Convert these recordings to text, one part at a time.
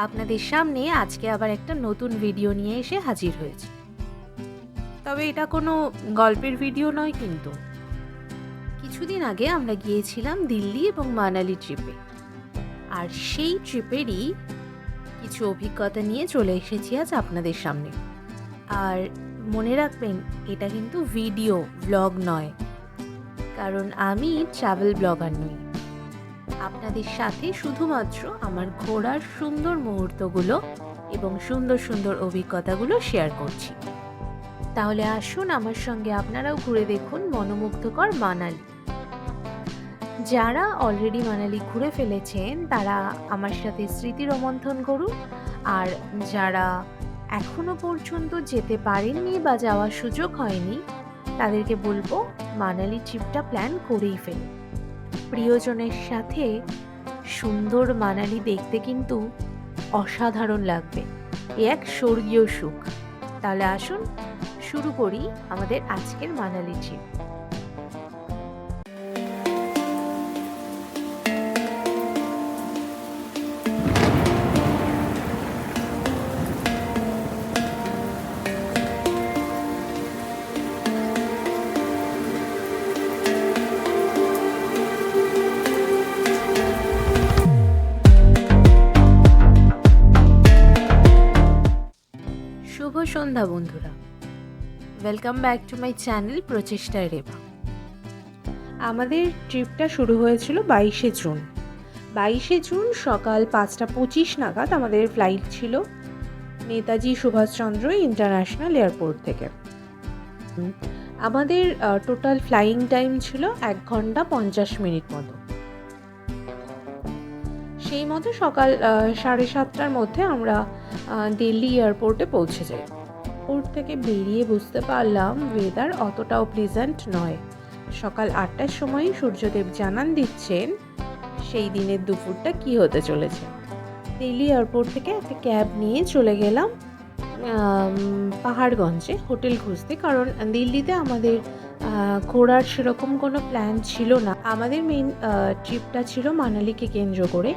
আপনাদের সামনে আজকে আবার একটা নতুন ভিডিও নিয়ে এসে হাজির হয়েছে। তবে এটা কোনো গল্পের ভিডিও নয়, কিন্তু কিছুদিন আগে আমরা গিয়েছিলাম দিল্লি এবং মানালি ট্রিপে, আর সেই ট্রিপেরই কিছু অভিজ্ঞতা নিয়ে চলে এসেছি আজ আপনাদের সামনে। আর মনে রাখবেন, এটা কিন্তু ভিডিও ব্লগ নয়, কারণ আমি ট্রাভেল ব্লগার নই। আপনাদের সাথে শুধুমাত্র আমার ঘোরার সুন্দর মুহূর্তগুলো এবং সুন্দর সুন্দর অভিজ্ঞতাগুলো শেয়ার করছি। তাহলে আসুন আমার সঙ্গে আপনারাও ঘুরে দেখুন মনোমুগ্ধকর মানালি। যারা অলরেডি মানালি ঘুরে ফেলেছেন তারা আমার সাথে স্মৃতি রোমন্থন করুন, আর যারা এখনো পর্যন্ত যেতে পারেননি বা যাওয়ার সুযোগ হয়নি তাদেরকে বলবো মানালি ট্রিপটা প্ল্যান করেই ফেলুন। প্রিয়জনের সাথে সুন্দর মানালি দেখতে কিন্তু অসাধারণ লাগবে, এ এক স্বর্গীয় সুখ। তাহলে আসুন শুরু করি আমাদের আজকের মানালি ট্রিপ। শুভ সন্ধ্যা বন্ধুরা, welcome back to my channel প্রচেষ্টায় রেবা। আমাদের ট্রিপটা শুরু হয়েছিল 22শে জুন সকাল 5:25 নাগাদ। আমাদের ফ্লাইট ছিল নেতাজি সুভাষচন্দ্র ইন্টারন্যাশনাল এয়ারপোর্ট থেকে। আমাদের টোটাল ফ্লাইং টাইম ছিল 1 ঘন্টা 50 মিনিট মতো। সেই মতো সকাল 7:30টার মধ্যে আমরা দিল্লি এয়ারপোর্টে পৌঁছে যাই। এয়ারপোর্ট থেকে বেরিয়ে বুঝতে পারলাম ওয়েদার অতটাও প্লেজেন্ট নয়। সকাল 8টার সময়ই সূর্যদেব জানান দিচ্ছেন সেই দিনের দুপুরটা কি হতে চলেছে। দিল্লি এয়ারপোর্ট থেকে একটা ক্যাব নিয়ে চলে গেলাম পাহাড়গঞ্জে হোটেল খুঁজতে, কারণ দিল্লিতে আমাদের ঘোরার সেরকম কোনো প্ল্যান ছিল না। আমাদের মেইন ট্রিপটা ছিল মানালিকে কেন্দ্র করে।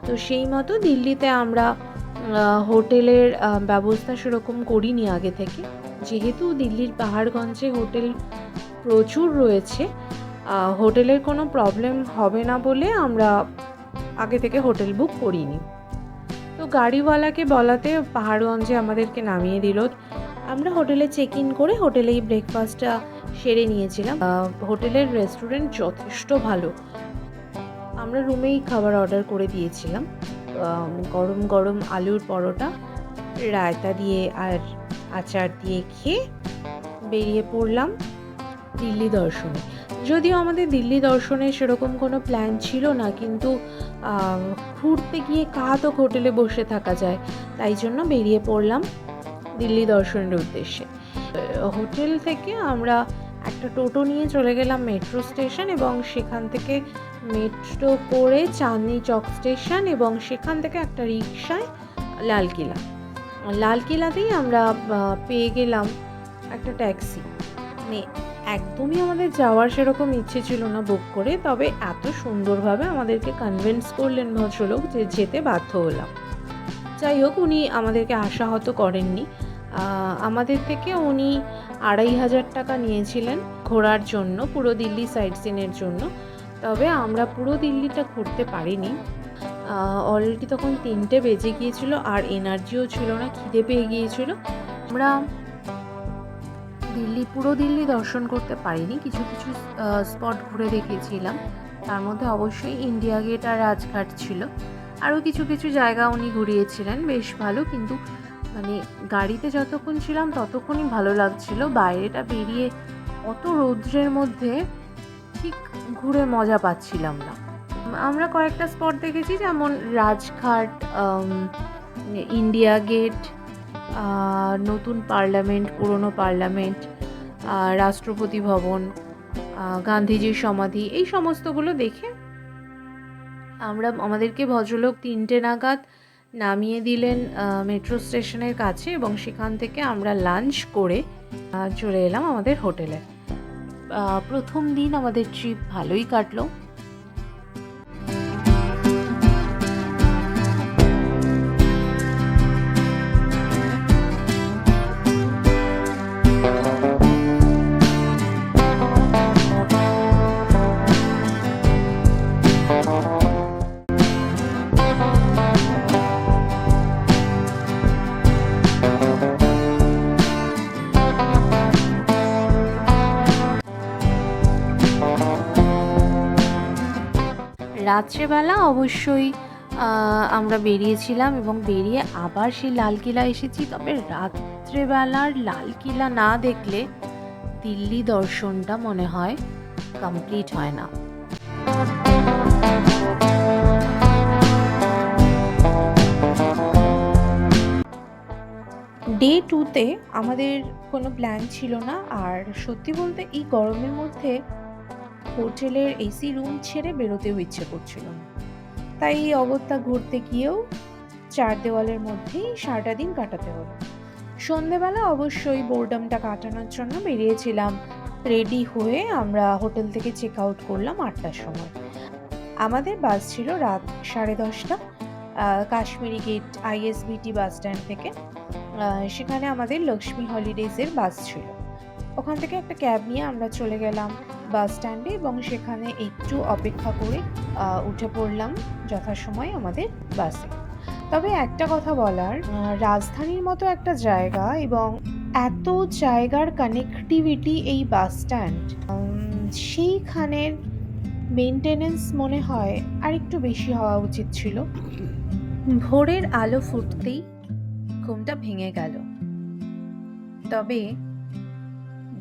তো সেই মতো দিল্লিতে আমরা হোটেলের ব্যবস্থা সেরকম করিনি আগে থেকে। যেহেতু দিল্লির পাহাড়গঞ্জে হোটেল প্রচুর রয়েছে, হোটেলের কোনো প্রবলেম হবে না বলে আমরা আগে থেকে হোটেল বুক করিনি। তো গাড়িওয়ালাকে বলাতে পাহাড়গঞ্জে আমাদেরকে নামিয়ে দিল। আমরা হোটেলে চেক ইন করে হোটেলেই ব্রেকফাস্টটা সেরে নিয়েছিলাম। হোটেলের রেস্টুরেন্ট যথেষ্ট ভালো। আমরা রুমেই খাবার অর্ডার করে দিয়েছিলাম। গরম গরম আলুর পরোটা রায়তা দিয়ে আর আচার দিয়ে খেয়ে বেরিয়ে পড়লাম দিল্লি দর্শনে। যদিও আমাদের দিল্লি দর্শনে সেরকম কোনো প্ল্যান ছিল না, কিন্তু ঘুরতে গিয়ে তো হোটেলে বসে থাকা যায়, তাই জন্য বেরিয়ে পড়লাম দিল্লি দর্শনের উদ্দেশ্যে। হোটেল থেকে আমরা একটা টোটো নিয়ে চলে গেলাম মেট্রো স্টেশন, এবং সেখান থেকে মেট্রো করে চাঁদনি চক স্টেশন, এবং সেখান থেকে একটা রিকশায় লালকিলাতেই আমরা পেয়ে গেলাম একটা ট্যাক্সি। মানে একদমই আমাদের যাওয়ার সেরকম ইচ্ছে ছিল না বুক করে, তবে এত সুন্দরভাবে আমাদেরকে কনভিন্স করলেন ভদ্রলোক যে যেতে বাধ্য হলাম। যাই হোক, উনি আমাদেরকে আশাহত করেননি। আমাদের থেকে উনি 2500 টাকা নিয়েছিলেন ঘোরার জন্য, পুরো দিল্লি সাইট সিনের জন্য। তবে আমরা পুরো দিল্লিটা ঘুরতে পারিনি। অলরেডি তখন 3টে বেজে গিয়েছিল, আর এনার্জিও ছিল না, খিদে পেয়ে গিয়েছিল। আমরা পুরো দিল্লি দর্শন করতে পারিনি, কিছু কিছু স্পট ঘুরে দেখেছিলাম। তার মধ্যে অবশ্যই ইন্ডিয়া গেট আর রাজঘাট ছিল। আরও কিছু কিছু জায়গা উনি ঘুরিয়েছিলেন, বেশ ভালো। কিন্তু মানে গাড়িতে যতক্ষণ ছিলাম ততক্ষণই ভালো লাগছিল। বাইরেটা বেরিয়ে অত রৌদ্রের মধ্যে ঠিক ঘুরে মজা পাচ্ছিলাম না। আমরা কয়েকটা স্পট দেখেছি, যেমন রাজঘাট, ইন্ডিয়া গেট, নতুন পার্লামেন্ট, পুরনো পার্লামেন্ট, রাষ্ট্রপতি ভবন, গান্ধীজির সমাধি, এই সমস্তগুলো দেখে আমাদেরকে ভদ্রলোক 3টে নাগাদ নামিয়ে দিলেন মেট্রো স্টেশনের কাছে, এবং সেখান থেকে আমরা লাঞ্চ করে চলে এলাম আমাদের হোটেলে। প্রথম দিন আমাদের ট্রিপ ভালোই কাটলো। রাত্রেবেলা অবশ্যই আমরা বেরিয়েছিলাম এবং বেরিয়ে আবার সেই লালকিলা এসেছি। তবে রাত্রেবেলার লালকিলা না দেখলে দিল্লি দর্শনটা মনে হয় কমপ্লিট হয় না। ডে 2তে আমাদের কোনো প্ল্যান ছিল না। আর সত্যি বলতে এই গরমের মধ্যে হোটেলের এসি রুম ছেড়ে বেরোতেও ইচ্ছে করছিল না। তাই এই অগত্যা ঘুরতে গিয়েও 4 দেওয়ালের মধ্যেই সারাটা দিন কাটাতে হলো। সন্ধেবেলা অবশ্যই বোরডমটা কাটানোর জন্য বেরিয়েছিলাম। রেডি হয়ে আমরা হোটেল থেকে চেক আউট করলাম 8টার সময়। আমাদের বাস ছিল রাত 10:30 Kashmiri gate ISBT bus stand থেকে। সেখানে আমাদের লক্ষ্মী হলিডেজের বাস ছিল। ওখান থেকে একটা ক্যাব নিয়ে আমরা চলে গেলাম বাস স্ট্যান্ডে এবং সেখানে একটু অপেক্ষা করে উঠে পড়লাম যথাসময়ে আমাদের বাসে। তবে একটা কথা বলার, রাজধানীর মতো একটা জায়গা এবং এত জায়গার কানেক্টিভিটি এই বাস স্ট্যান্ড, সেইখানের মেনটেনেন্স মনে হয় আর একটু বেশি হওয়া উচিত ছিল। ভোরের আলো ফুটতেই ঘুমটা ভেঙে গেল। তবে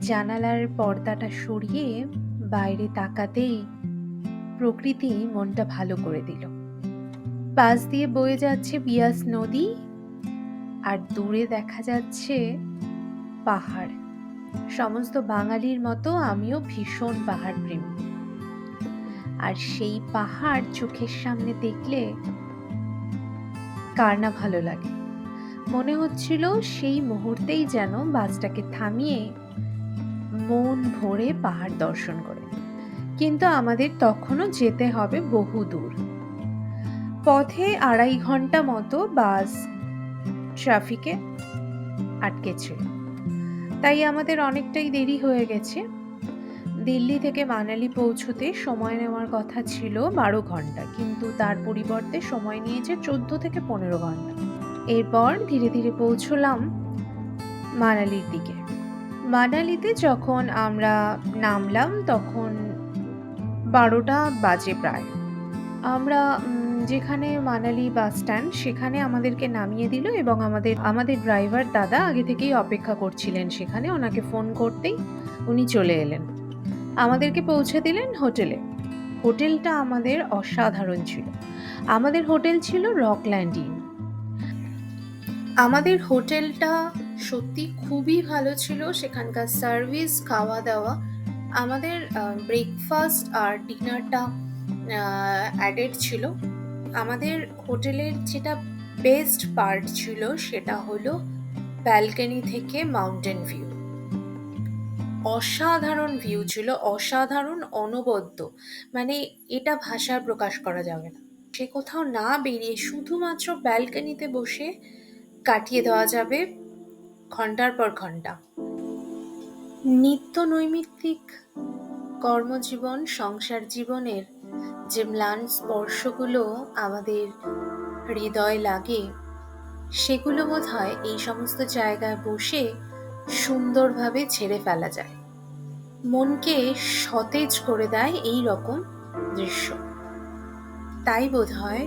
জানালার পর্দাটা সরিয়ে বাইরে তাকাতেই প্রকৃতি মনটা ভালো করে দিল। পাশ দিয়ে বয়ে যাচ্ছে বিয়াস নদী আর দূরে দেখা যাচ্ছে পাহাড়। সমস্ত বাঙালির মতো আমিও ভীষণ পাহাড় প্রেমী। আর সেই পাহাড় চোখের সামনে দেখলে কার না ভালো লাগে। মনে হচ্ছিল সেই মুহূর্তেই যেন বাসটাকে থামিয়ে মন ভরে পাহাড় দর্শন করে। কিন্তু আমাদের তখনও যেতে হবে বহু দূর। পথে 2.5 ঘন্টা মতো বাস ট্রাফিকে আটকেছিল, তাই আমাদের অনেকটাই দেরি হয়ে গেছে। দিল্লি থেকে মানালি পৌঁছতে সময় নেওয়ার কথা ছিল 12 ঘন্টা, কিন্তু তার পরিবর্তে সময় নিয়েছে 14 থেকে 15 ঘন্টা। এরপর ধীরে ধীরে পৌঁছলাম মানালির দিকে। মানালিতে যখন আমরা নামলাম তখন 12টা বাজে প্রায়। আমরা যেখানে মানালি বাস স্ট্যান্ড সেখানে আমাদেরকে নামিয়ে দিল এবং আমাদের ড্রাইভার দাদা আগে থেকেই অপেক্ষা করছিলেন সেখানে। ওনাকে ফোন করতেই উনি চলে এলেন, আমাদেরকে পৌঁছে দিলেন হোটেলে। হোটেলটা আমাদের অসাধারণ ছিল। আমাদের হোটেল ছিল রকল্যান্ড ইন। আমাদের হোটেলটা সত্যি খুবই ভালো ছিল। সেখানকার সার্ভিস, খাওয়া দাওয়া, আমাদের ব্রেকফাস্ট আর ডিনারটা অ্যাডেড ছিল। আমাদের হোটেলের যেটা বেস্ট পার্ট ছিল সেটা হলো ব্যালকনি থেকে মাউন্টেন ভিউ। অসাধারণ ভিউ ছিল, অসাধারণ, অনবদ্য। মানে এটা ভাষায় প্রকাশ করা যাবে না। সে কোথাও না বেরিয়ে শুধুমাত্র ব্যালকনিতে বসে কাটিয়ে দেওয়া যাবে ঘন্টার পর ঘন্টা। নিত্য নৈমিত্তিক কর্মজীবন, সংসার জীবনের যে ম্লান স্পর্শগুলো আমাদের হৃদয় লাগে, সেগুলো বোধহয় এই সমস্ত জায়গায় বসে সুন্দরভাবে ছেড়ে ফেলা যায়। মনকে সতেজ করে দেয় এই রকম দৃশ্য। তাই বোধহয়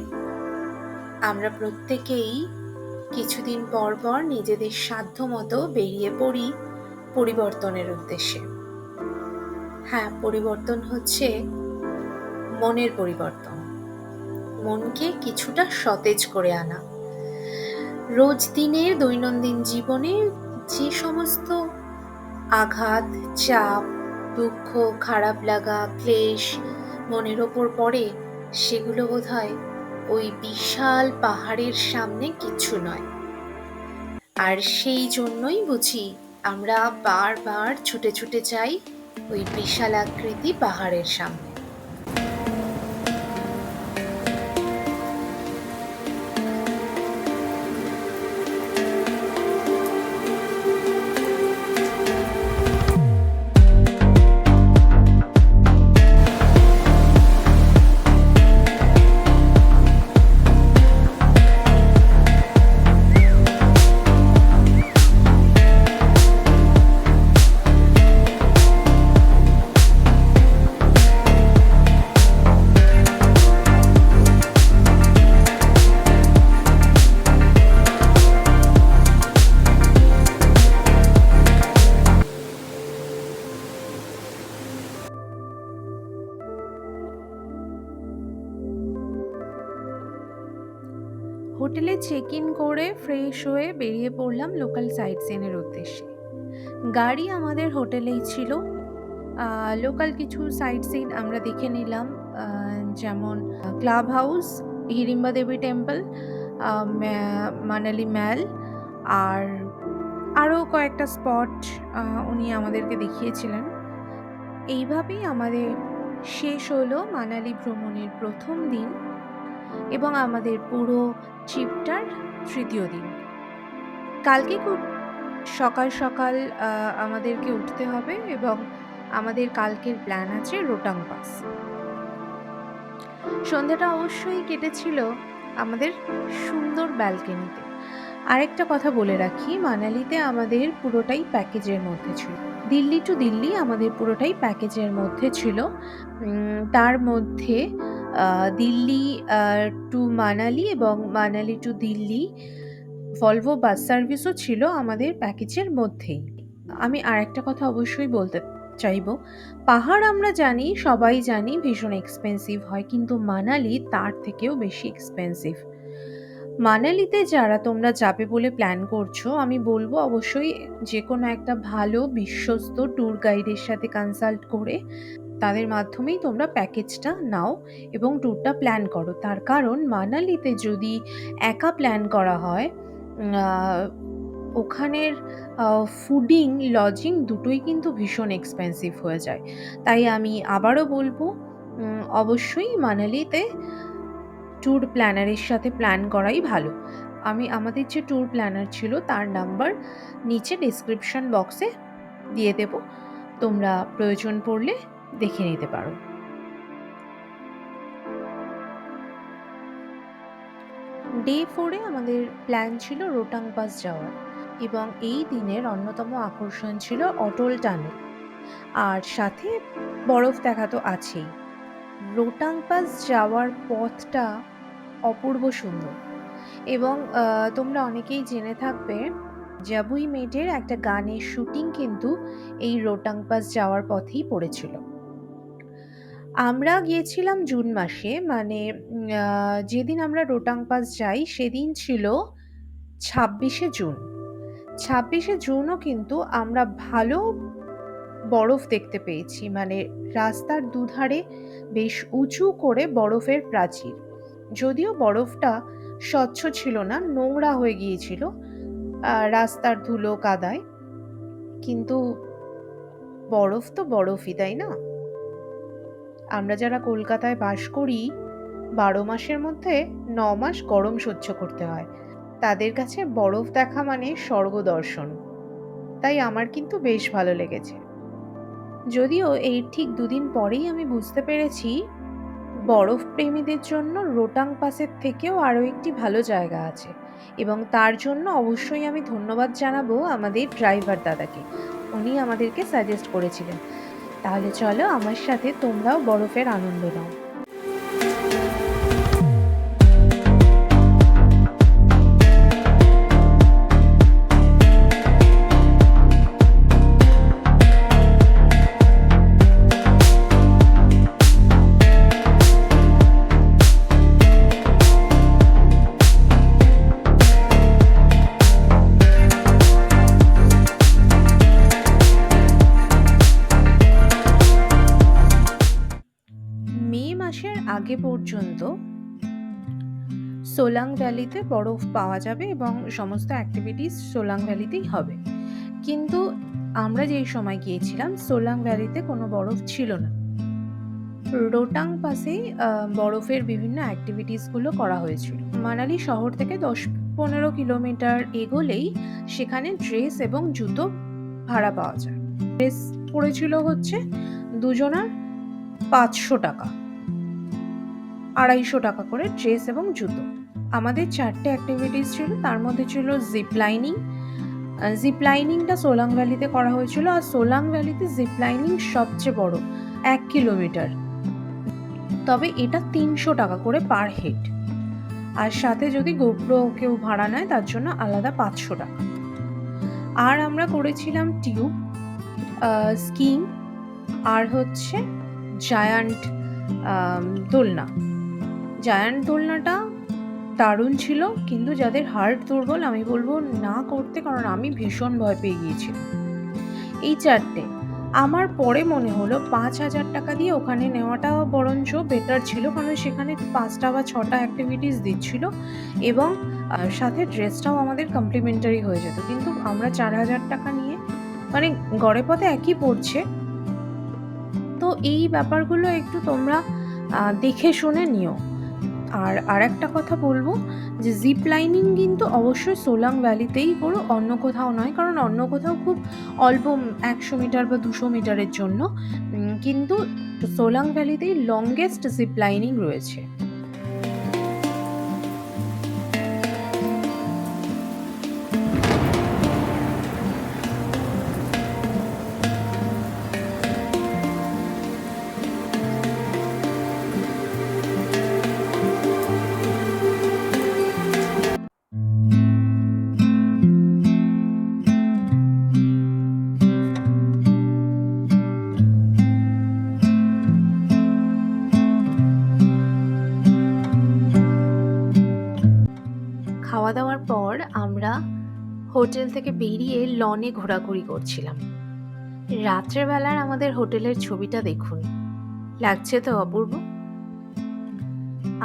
আমরা প্রত্যেকেই কিছুদিন পর পর নিজেদের সাধ্য মতো বেরিয়ে পড়ি পরিবর্তনের উদ্দেশ্যে। হ্যাঁ, পরিবর্তন হচ্ছে মনের পরিবর্তন, মনকে কিছুটা সতেজ করে আনা। রোজ দিনের দৈনন্দিন জীবনে যে সমস্ত আঘাত, চাপ, দুঃখ, খারাপ লাগা, ক্লেশ মনের ওপর পড়ে, সেগুলো বোধহয় ওই বিশাল পাহাড়ের সামনে কিচ্ছু নয়। আর সেই জন্যই বুঝি আমরা বারবার ছুটে ছুটে যাই ওই বিশাল আকৃতি পাহাড়ের সামনে। চেক ইন করে ফ্রেশ হয়ে বেরিয়ে পড়লাম লোকাল সাইট সিনের উদ্দেশ্যে। গাড়ি আমাদের হোটেলেই ছিল। লোকাল কিছু সাইট সিন আমরা দেখে নিলাম, যেমন ক্লাব হাউস, হিড়িম্বা দেবী টেম্পল, মানালি ম্যাল, আর আরও কয়েকটা স্পট উনি আমাদেরকে দেখিয়েছিলেন। এইভাবেই আমাদের শেষ হলো মানালি ভ্রমণের প্রথম দিন এবং আমাদের পুরো ট্রিপটার তৃতীয় দিন। কালকে খুব সকাল সকাল আমাদেরকে উঠতে হবে এবং আমাদের কালকের প্ল্যান আছে রোটাং পাস। সন্ধ্যাটা অবশ্যই কেটেছিল আমাদের সুন্দর ব্যালকনিতে। আরেকটা কথা বলে রাখি, মানালিতে আমাদের পুরোটাই প্যাকেজের মধ্যে ছিল। দিল্লি টু দিল্লি আমাদের পুরোটাই প্যাকেজের মধ্যে ছিল। তার মধ্যে দিল্লি টু মানালি এবং Manali to Delhi Volvo bus সার্ভিসও ছিল আমাদের প্যাকেজের মধ্যেই। আমি আরেকটা কথা অবশ্যই বলতে চাইবো, পাহাড় আমরা জানি, সবাই জানি ভীষণ এক্সপেন্সিভ হয়, কিন্তু মানালি তার থেকেও বেশি এক্সপেন্সিভ। মানালিতে যারা তোমরা যাবে বলে প্ল্যান করছো, আমি বলবো অবশ্যই যে কোনো একটা ভালো বিশ্বস্ত ট্যুর গাইডের সাথে কনসাল্ট করে তাদের মাধ্যমেই তোমরা প্যাকেজটা নাও এবং ট্যুরটা প্ল্যান করো। তার কারণ মানালিতে যদি একা প্ল্যান করা হয়, ওখানের ফুডিং লজিং দুটোই কিন্তু ভীষণ এক্সপেন্সিভ হয়ে যায়। তাই আমি আবারও বলবো, অবশ্যই মানালিতে ট্যুর প্ল্যানারের সাথে প্ল্যান করাই ভালো। আমাদের যে ট্যুর প্ল্যানার ছিল তার নাম্বার নিচে ডেসক্রিপশন বক্সে দিয়ে দেব, তোমরা প্রয়োজন পড়লে দেখে নিতে পারো। ডে 4-এ আমাদের প্ল্যান ছিল রোটাং পাস যাওয়ার এবং এই দিনের অন্যতম আকর্ষণ ছিল অটল টানেল, আর সাথে বরফ দেখা তো আছেই। রোটাং পাস যাওয়ার পথটা অপূর্ব সুন্দর এবং তোমরা অনেকেই জেনে থাকবে, জাবুই মেটের একটা গানের শুটিং কিন্তু এই রোটাং পাস যাওয়ার পথেই পড়েছিল। আমরা গিয়েছিলাম জুন মাসে, মানে যেদিন আমরা রোটাং পাস যাই সেদিন ছিল 26শে জুন। 26শে জুনও কিন্তু আমরা ভালো বরফ দেখতে পেয়েছি, মানে রাস্তার দুধারে বেশ উঁচু করে বরফের প্রাচীর। যদিও বরফটা স্বচ্ছ ছিল না, নোংরা হয়ে গিয়েছিল রাস্তার ধুলো কাদায়, কিন্তু বরফ তো বরফই, তাই না? আমরা যারা কলকাতায় বাস করি, 12 মাসের মধ্যে 9 মাস গরম সহ্য করতে হয়, তাদের কাছে বরফ দেখা মানে স্বর্গ দর্শন। তাই আমার কিন্তু বেশ ভালো লেগেছে। যদিও এই ঠিক 2 দিন পরেই আমি বুঝতে পেরেছি বরফ প্রেমীদের জন্য রোটাং পাসের থেকেও আরও একটি ভালো জায়গা আছে, এবং তার জন্য অবশ্যই আমি ধন্যবাদ জানাবো আমাদের ড্রাইভার দাদাকে। উনি আমাদেরকে সাজেস্ট করেছিলেন। তাহলে চলো আমার সাথে তোমরাও বরফের আনন্দ নাও। আগে পর্যন্ত সোলাং ভ্যালিতে বরফ পাওয়া যাবে এবং সমস্ত অ্যাক্টিভিটিস সোলাং ভ্যালিতেই হবে, কিন্তু আমরা যেই সময় গিয়েছিলাম সোলাং ভ্যালিতে কোনো বরফ ছিল না। রোটাং পাসে বরফের বিভিন্ন অ্যাক্টিভিটিসগুলো করা হয়েছিল। মানালি শহর থেকে 10-15 কিলোমিটার এগোলেই সেখানে ড্রেস এবং জুতো ভাড়া পাওয়া যায়। ড্রেস পড়েছিল হচ্ছে দুজনার 500 টাকা, 250 টাকা করে ড্রেস এবং জুতো। আমাদের 4টে অ্যাক্টিভিটিস ছিল, তার মধ্যে ছিল জিপ লাইনিং। জিপ লাইনিংটা সোলাং ভ্যালিতে করা হয়েছিল, আর সোলাং ভ্যালিতে জিপ লাইনিং সবচেয়ে বড়, 1 কিলোমিটার। তবে এটা 300 টাকা করে পার হেড, আর সাথে যদি গোপ্রো কেউ ভাড়া নেয় তার জন্য আলাদা 500 টাকা। আর আমরা করেছিলাম টিউব, স্কিং, আর হচ্ছে জায়ান্ট দোলনা। জায়ান্ট দোলনাটা দারুণ ছিল, কিন্তু যাদের হার্ট দুর্বল আমি বলবো না করতে, কারণ আমি ভীষণ ভয় পেয়ে গিয়েছিলাম। এই 4টে আমার পরে মনে হলো 5,000 টাকা দিয়ে ওখানে নেওয়াটা বরঞ্চ বেটার ছিল, কারণ সেখানে 5টা বা 6টা অ্যাক্টিভিটিস দিচ্ছিল এবং সাথে ড্রেসটাও আমাদের কমপ্লিমেন্টারি হয়ে যেত। কিন্তু আমরা 4,000 টাকা নিয়ে মানে গড়ে পথে একই পড়ছে। তো এই ব্যাপারগুলো একটু তোমরা দেখে শুনে নিও। আর একটা কথা বলবো যে জিপ লাইনিং কিন্তু অবশ্যই সোলাং ভ্যালিতেই করো, অন্য কোথাও নয়, কারণ অন্য কোথাও খুব অল্প 100 মিটার বা 200 মিটারের জন্য, কিন্তু সোলাং ভ্যালিতেই লংগেস্ট জিপ লাইনিং রয়েছে। খাওয়া দাওয়ার পর আমরা হোটেল থেকে বেরিয়ে লনে ঘোরাঘুরি করছিলাম। রাত্রেবেলার আমাদের হোটেলের ছবিটা দেখুন, লাগছে তো অপূর্ব।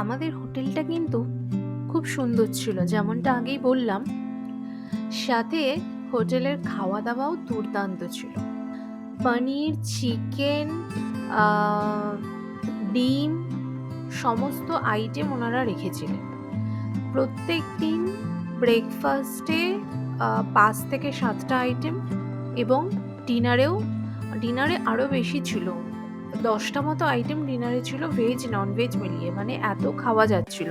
আমাদের হোটেলটা কিন্তু খুব সুন্দর ছিল, যেমনটা আগেই বললাম। সাথে হোটেলের খাওয়া দাওয়াও দুর্দান্ত ছিল। পনির, চিকেন, ডিম, সমস্ত আইটেম ওনারা রেখেছিলেন। প্রত্যেক দিন ব্রেকফাস্টে 5 থেকে 7টা আইটেম, এবং ডিনারে আরও বেশি ছিল, 10টা মতো আইটেম ডিনারে ছিল, ভেজ ননভেজ মিলিয়ে, মানে এত খাওয়া যাচ্ছিল।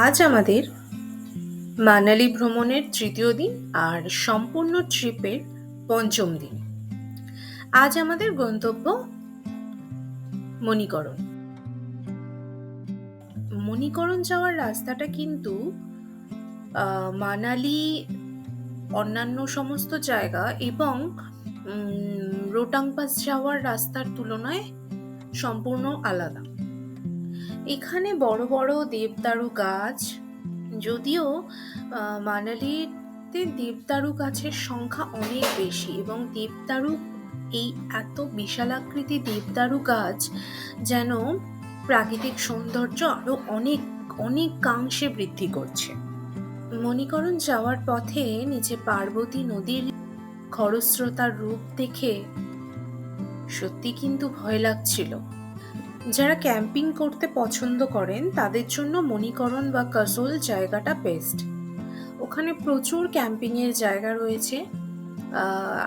আজ আমাদের মানালি ভ্রমণের 3য় দিন আর সম্পূর্ণ ট্রিপের 5ম দিন। আজ আমাদের গন্তব্য মণিকরণ। মণিকরণ যাওয়ার রাস্তাটা কিন্তু মানালি অন্যান্য সমস্ত জায়গা এবং রোটাং পাস যাওয়ার রাস্তার তুলনায় সম্পূর্ণ আলাদা। এখানে বড় বড় দেবদারু গাছ, যদিও মানালিতে দেবদারু গাছের সংখ্যা অনেক বেশি, এবং দেবদারু এই এত বিশালাকৃতি দেবদারু গাছ যেন প্রাকৃতিক সৌন্দর্য আরো অনেকাংশে বৃদ্ধি করছে। মণিকরণ যাওয়ার পথে নিচে পার্বতী নদীর খরস্রোতার রূপ দেখে সত্যি কিন্তু ভয় লাগছিল। যারা ক্যাম্পিং করতে পছন্দ করেন তাদের জন্য মণিকরণ বা কাসোল জায়গাটা বেস্ট। ওখানে প্রচুর ক্যাম্পিংয়ের জায়গা রয়েছে,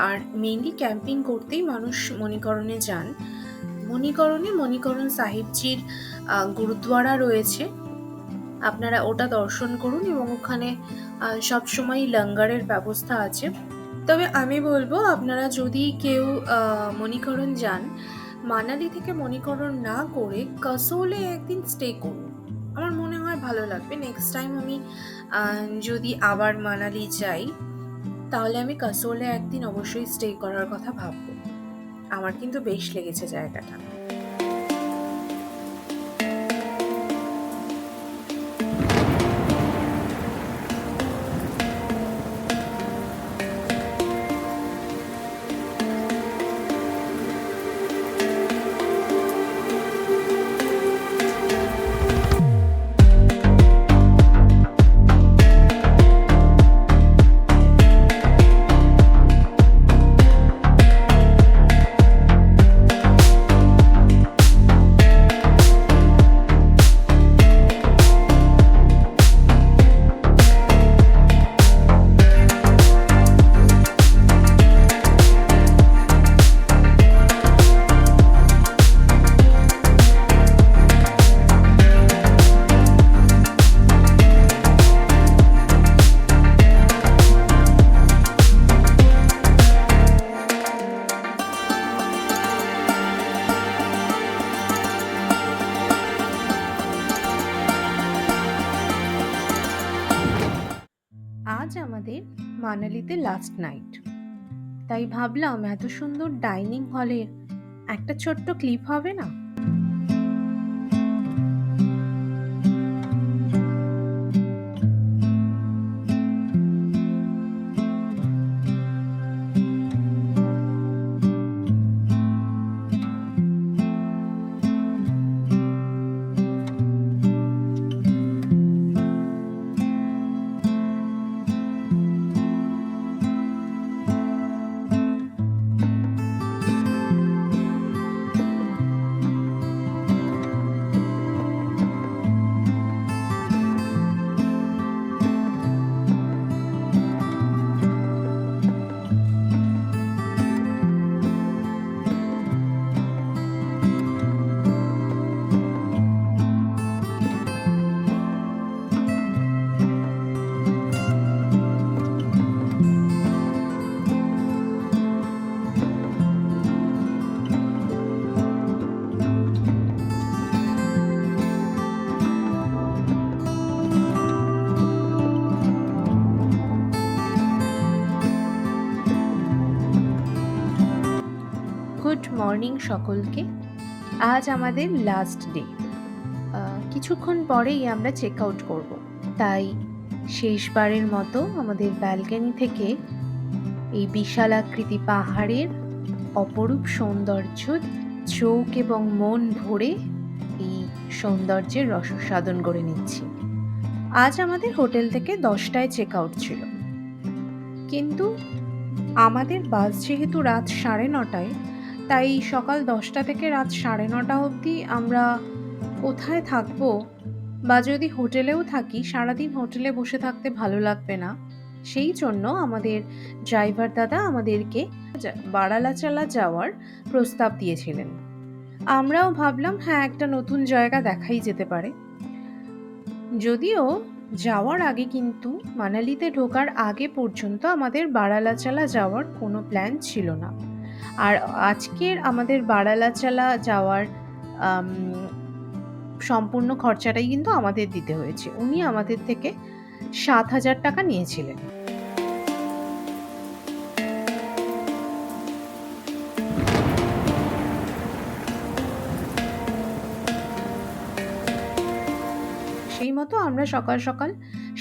আর মেইনলি ক্যাম্পিং করতেই মানুষ মণিকরণে যান। মণিকরণ সাহিবজির গুরুদ্বারা রয়েছে, আপনারা ওটা দর্শন করুন, এবং ওখানে সবসময় লঙ্গারের ব্যবস্থা আছে। তবে আমি বলবো আপনারা যদি কেউ মণিকরণ যান, মানালি থেকে মণিকরণ না করে কাসোলে একদিন স্টে করুন, আমার মনে হয় ভালো লাগবে। নেক্সট টাইম আমি যদি আবার মানালি যাই তাহলে আমি কাসোলে একদিন অবশ্যই স্টে করার কথা ভাববো। আমার কিন্তু বেশ লেগেছে জায়গাটা। মানালিতে লাস্ট নাইট, তাই ভাবলাম এত সুন্দর ডাইনিং হলের একটা ছোট্ট ক্লিপ হবে না। গুড মর্নিং সকলকে। আজ আমাদের লাস্ট ডে। কিছুক্ষণ পরেই আমরা চেক আউট করব, তাই শেষবারের মতো আমাদের ব্যালকনি থেকে এই বিশালাকৃতি পাহাড়ের অপরূপ সৌন্দর্য চোখ এবং মন ভরে এই সৌন্দর্যের রসসাধন করে নিচ্ছি। আজ আমাদের হোটেল থেকে 10টায় চেক আউট ছিল, কিন্তু আমাদের বাস যেহেতু রাত 9:30, তাই সকাল 10টা থেকে রাত 9:30 অবধি আমরা কোথায় থাকবো, বা যদি হোটেলেও থাকি সারাদিন হোটেলে বসে থাকতে ভালো লাগবে না। সেই জন্য আমাদের ড্রাইভার দাদা আমাদেরকে বারালাচালা যাওয়ার প্রস্তাব দিয়েছিলেন। আমরাও ভাবলাম হ্যাঁ, একটা নতুন জায়গা দেখাই যেতে পারে। যদিও যাওয়ার আগে কিন্তু মানালিতে ঢোকার আগে পর্যন্ত আমাদের বারালাচালা যাওয়ার কোনো প্ল্যান ছিল না। আর আজকের আমাদের বারালাচালা যাওয়ার সম্পূর্ণ খরচাটাই কিন্তু আমাদের দিতে হয়েছে। উনি আমাদের থেকে 7,000 টাকা নিয়েছিলেন। সেই মতো আমরা সকাল সকাল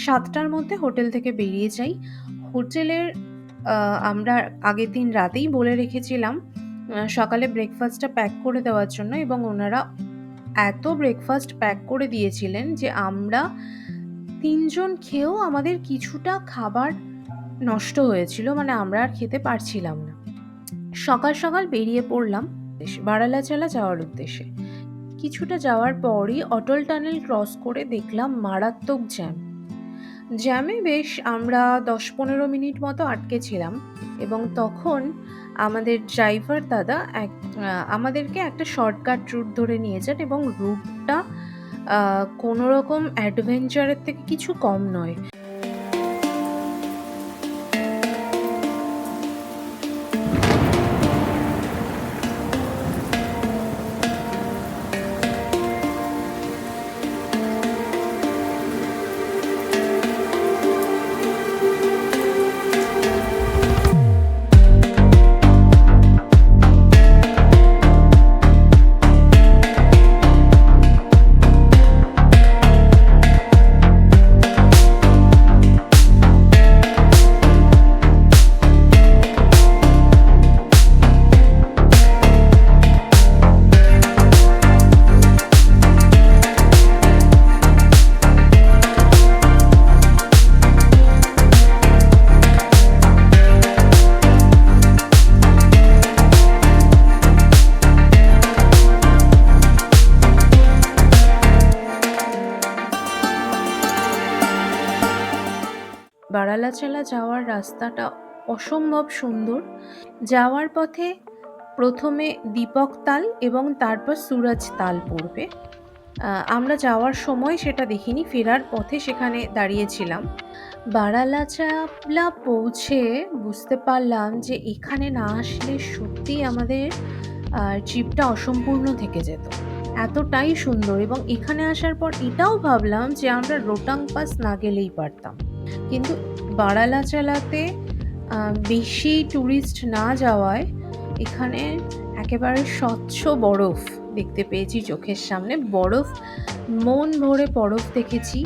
7টার মধ্যে হোটেল থেকে বেরিয়ে যাই। হোটেলের আমরা আগের দিন রাতেই বলে রেখেছিলাম সকালে ব্রেকফাস্টটা প্যাক করে দেওয়ার জন্য, এবং ওনারা এত ব্রেকফাস্ট প্যাক করে দিয়েছিলেন যে আমরা 3 জন খেয়েও আমাদের কিছুটা খাবার নষ্ট হয়েছিল, মানে আমরা আর খেতে পারছিলাম না। সকাল সকাল বেরিয়ে পড়লাম বারালাচালা যাওয়ার উদ্দেশ্যে। কিছুটা যাওয়ার পরই অটল টানেল ক্রস করে দেখলাম মারাত্মক জ্যামে বেশ আমরা 10-15 মিনিট মতো আটকে ছিলাম, এবং তখন আমাদের ড্রাইভার দাদা আমাদেরকে একটা শর্টকাট রুট ধরে নিয়ে যান, এবং রুটটা কোনো রকম অ্যাডভেঞ্চারের থেকে কিছু কম নয়। বারালাচালা যাওয়ার রাস্তাটা অসম্ভব সুন্দর। যাওয়ার পথে প্রথমে দীপক তাল এবং তারপর সুরজ তাল পড়বে। আমরা যাওয়ার সময় সেটা দেখিনি, ফেরার পথে সেখানে দাঁড়িয়েছিলাম। বারালাচালা পৌঁছে বুঝতে পারলাম যে এখানে না আসলে সত্যিই আমাদের ট্রিপটা অসম্পূর্ণ থেকে যেত। এতটাই সুন্দর, এবং এখানে আসার পর এটাও ভাবলাম যে আমরা রোটাং পাস না গেলেই পারতাম, কিন্তু বারালাচালাতে বেশি ট্যুরিস্ট না যাওয়ায় এখানে একেবারে স্বচ্ছ বরফ দেখতে পেয়েছি চোখের সামনে। বরফ, মন ভরে বরফ দেখেছি।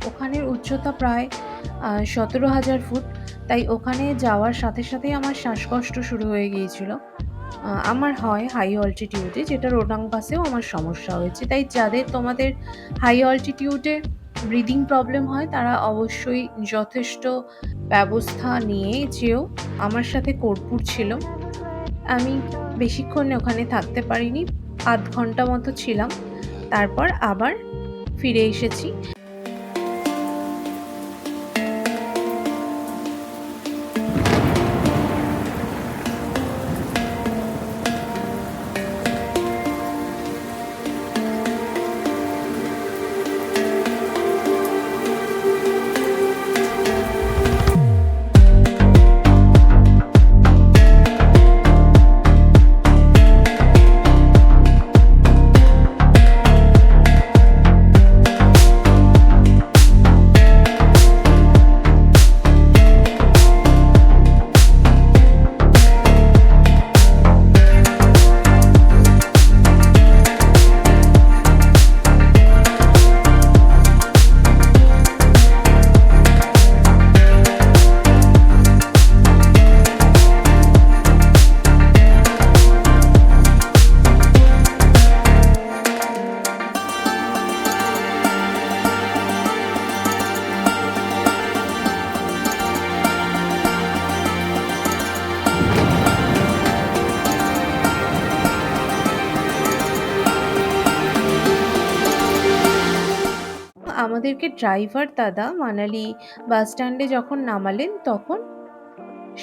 ওখানের উচ্চতা প্রায় 17,000 ফুট। তাই ওখানে যাওয়ার সাথে সাথেই আমার শ্বাসকষ্ট শুরু হয়ে গিয়েছিল। আমার হয় হাই অল্টিটিউডে, যেটা রোটাং পাসেও আমার সমস্যা হয়েছে। তাই তোমাদের হাই অল্টিটিউডে ব্রিদিং প্রবলেম হয় তারা অবশ্যই যথেষ্ট ব্যবস্থা নিয়ে যেও। আমার সাথে কর্পূর ছিল। আমি বেশিক্ষণ ওখানে থাকতে পারিনি, 0.5 ঘন্টা মতো ছিলাম, তারপর আবার ফিরে এসেছি। আমাদেরকে ড্রাইভার দাদা মানালি বাস স্ট্যান্ডে যখন নামালেন তখন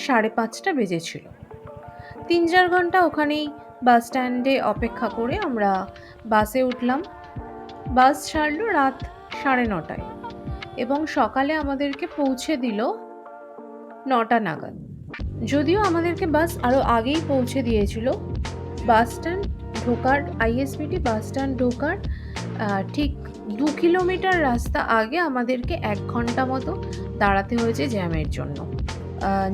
5:30 বেজেছিল। 3-4 ঘন্টা ওখানেই বাস স্ট্যান্ডে অপেক্ষা করে আমরা বাসে উঠলাম। বাস ছাড়লো রাত 9:30টায় এবং সকালে আমাদেরকে পৌঁছে দিল 9টা নাগাদ। যদিও আমাদেরকে বাস আরও আগেই পৌঁছে দিয়েছিল। বাস স্ট্যান্ড ঢোকার, আইএসবিটি বাস স্ট্যান্ড ঢোকার ঠিক 2 কিলোমিটার রাস্তা আগে আমাদেরকে 1 ঘন্টা মতো দাঁড়াতে হয়েছে জ্যামের জন্য।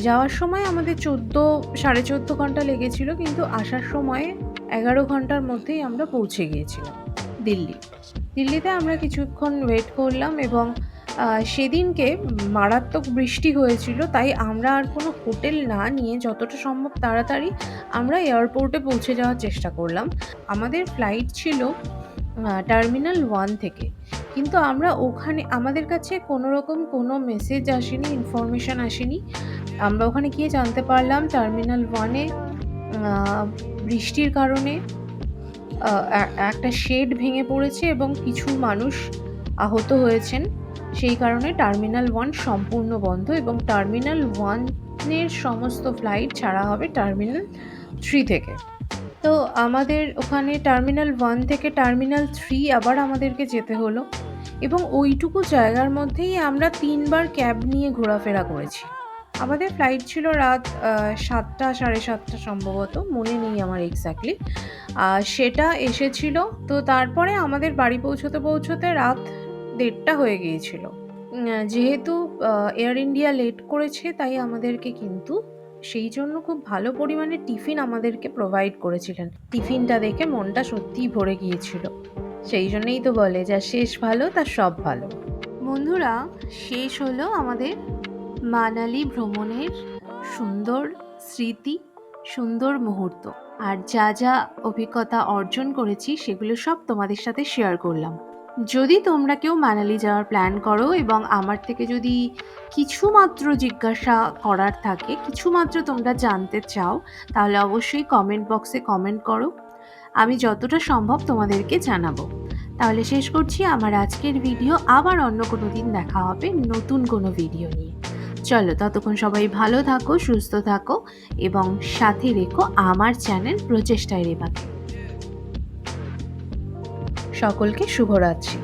যাওয়ার সময় আমাদের 14.5 ঘন্টা লেগেছিল, কিন্তু আসার সময় 11 ঘন্টার মধ্যেই আমরা পৌঁছে গিয়েছিলাম দিল্লিতে। আমরা কিছুক্ষণ ওয়েট করলাম এবং সেদিনকে মারাত্মক বৃষ্টি হয়েছিল, তাই আমরা আর কোনো হোটেল না নিয়ে যতটা সম্ভব তাড়াতাড়ি আমরা এয়ারপোর্টে পৌঁছে যাওয়ার চেষ্টা করলাম। আমাদের ফ্লাইট ছিল টার্মিনাল 1 থেকে, কিন্তু আমরা ওখানে, আমাদের কাছে কোনো মেসেজ আসেনি, ইনফরমেশান আসেনি। আমরা ওখানে গিয়ে জানতে পারলাম টার্মিনাল 1-এ বৃষ্টির কারণে একটা শেড ভেঙে পড়েছে এবং কিছু মানুষ আহত হয়েছেন। সেই কারণে টার্মিনাল 1 সম্পূর্ণ বন্ধ এবং টার্মিনাল 1-এর সমস্ত ফ্লাইট ছাড়া হবে টার্মিনাল 3 থেকে। তো আমাদের ওখানে টার্মিনাল 1 থেকে টার্মিনাল 3 আবার আমাদেরকে যেতে হলো এবং ওইটুকু জায়গার মধ্যেই আমরা 3 বার ক্যাব নিয়ে ঘোরাফেরা করেছি। আমাদের ফ্লাইট ছিল রাত 7টা 7:30 সম্ভবত, মনে নেই আমার এক্স্যাক্টলি। সেটা এসেছিল। তো তারপরে আমাদের বাড়ি পৌঁছতে রাত 1:30টা হয়ে গিয়েছিল। যেহেতু এয়ার ইন্ডিয়া লেট করেছে তাই আমাদেরকে কিন্তু সেই জন্য খুব ভালো পরিমাণে টিফিন আমাদেরকে প্রোভাইড করেছিলেন। টিফিনটা দেখে মনটা সত্যিই ভরে গিয়েছিল। সেই জন্যই তো বলে, যা শেষ ভালো তার সব ভালো। বন্ধুরা, শেষ হলো আমাদের মানালি ভ্রমণের সুন্দর স্মৃতি, সুন্দর মুহূর্ত। আর যা যা অভিজ্ঞতা অর্জন করেছি সেগুলো সব তোমাদের সাথে শেয়ার করলাম। যদি তোমরা কেউ মানালি যাওয়ার প্ল্যান করো এবং আমার থেকে যদি কিছুমাত্র জিজ্ঞাসা করার থাকে, কিছুমাত্র তোমরা জানতে চাও, তাহলে অবশ্যই কমেন্ট বক্সে কমেন্ট করো। আমি যতটা সম্ভব তোমাদেরকে জানাবো। তাহলে শেষ করছি আমার আজকের ভিডিও। আবার অন্য কোনো দিন দেখা হবে নতুন কোনো ভিডিও নিয়ে। চলো, ততক্ষণ সবাই ভালো থাকো, সুস্থ থাকো এবং সাথে রেখো আমার চ্যানেল প্রচেষ্টায় রেবাকে। সকলকে শুভরাত্রি।